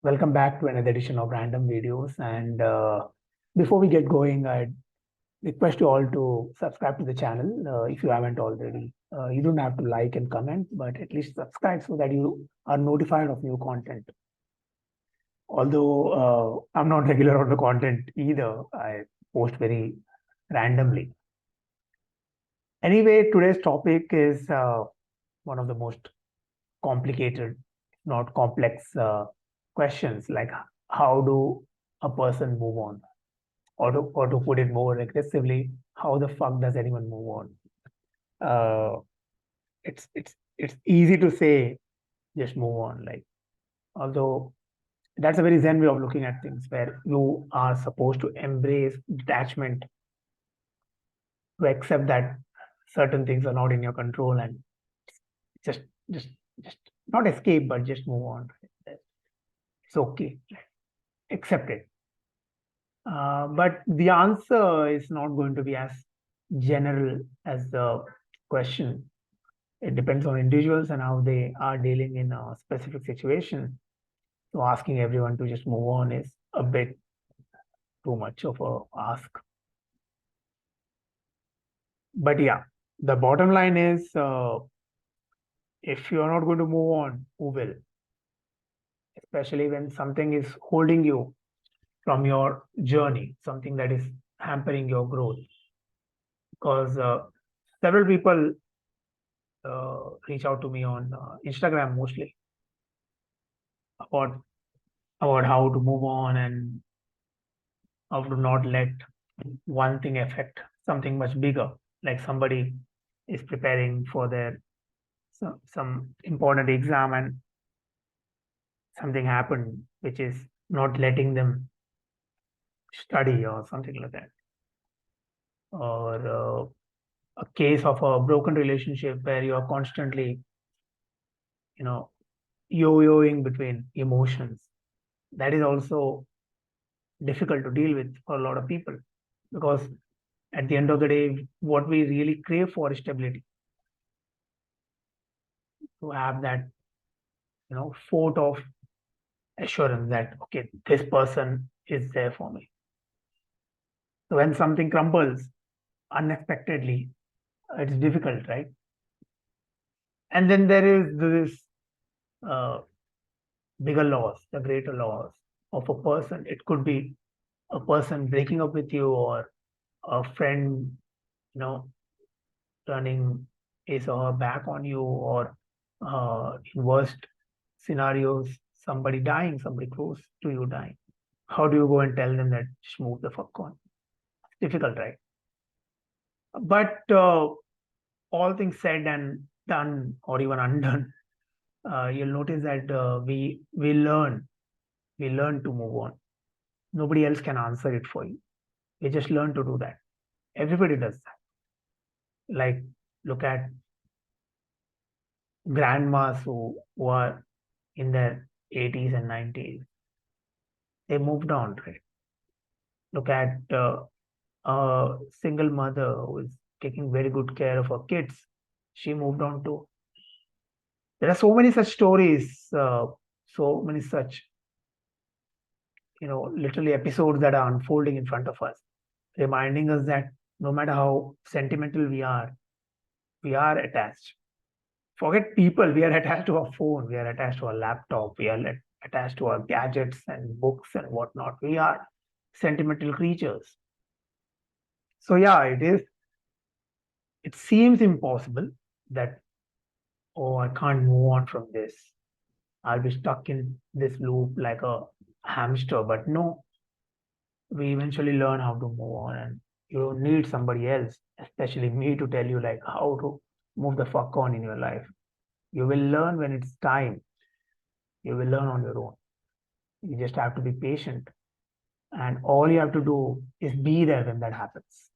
Welcome back to another edition of Random Videos. And before we get going, I'd request you all to subscribe to the channel if you haven't already. You don't have to like and comment, but at least subscribe so that you are notified of new content. Although I'm not regular on the content either, I post very randomly. Anyway, today's topic is one of the most complicated, not complex questions, like how do a person move on? Or to put it more aggressively, how the fuck does anyone move on? It's easy to say just move on, like, although that's a very zen way of looking at things, where you are supposed to embrace detachment, to accept that certain things are not in your control, and just just just not escape, but just move on. It's okay, accept it. But the answer is not going to be as general as the question. It depends on individuals and how they are dealing in a specific situation. So asking everyone to just move on is a bit too much of a ask. But yeah, the bottom line is, if you're not going to move on, who will? Especially when something is holding you from your journey, something that is hampering your growth. Because several people reach out to me on Instagram mostly about how to move on and how to not let one thing affect something much bigger. Like somebody is preparing for their some important exam and something happened which is not letting them study or something like that. Or a case of a broken relationship where you are constantly, yo-yoing between emotions. That is also difficult to deal with for a lot of people, because at the end of the day, what we really crave for is stability. To have that, fort of assurance that, okay, this person is there for me. So when something crumbles unexpectedly, it's difficult, right? And then there is this uh, bigger loss, the greater loss of a person. It could be a person breaking up with you, or a friend, turning his or her back on you, or in worst scenarios, somebody dying, somebody close to you dying. How do you go and tell them that just move the fuck on? It's difficult, right? But all things said and done, or even undone, you'll notice that we learn to move on. Nobody else can answer it for you. We just learn to do that. Everybody does that. Like, look at grandmas who are in their 80s and 90s. They moved on, right? Look at a single mother who is taking very good care of her kids. She moved on too. There are so many such stories, so many such, literally episodes that are unfolding in front of us, reminding us that no matter how sentimental we are attached. Forget people, we are attached to our phone, we are attached to our laptop, we are attached to our gadgets and books and whatnot. We are sentimental creatures. So yeah, it seems impossible that, oh, I can't move on from this. I'll be stuck in this loop like a hamster. But no, we eventually learn how to move on, and you don't need somebody else, especially me, to tell you like how to move the fuck on in your life. You will learn when it's time. You will learn on your own. You just have to be patient. And all you have to do is be there when that happens.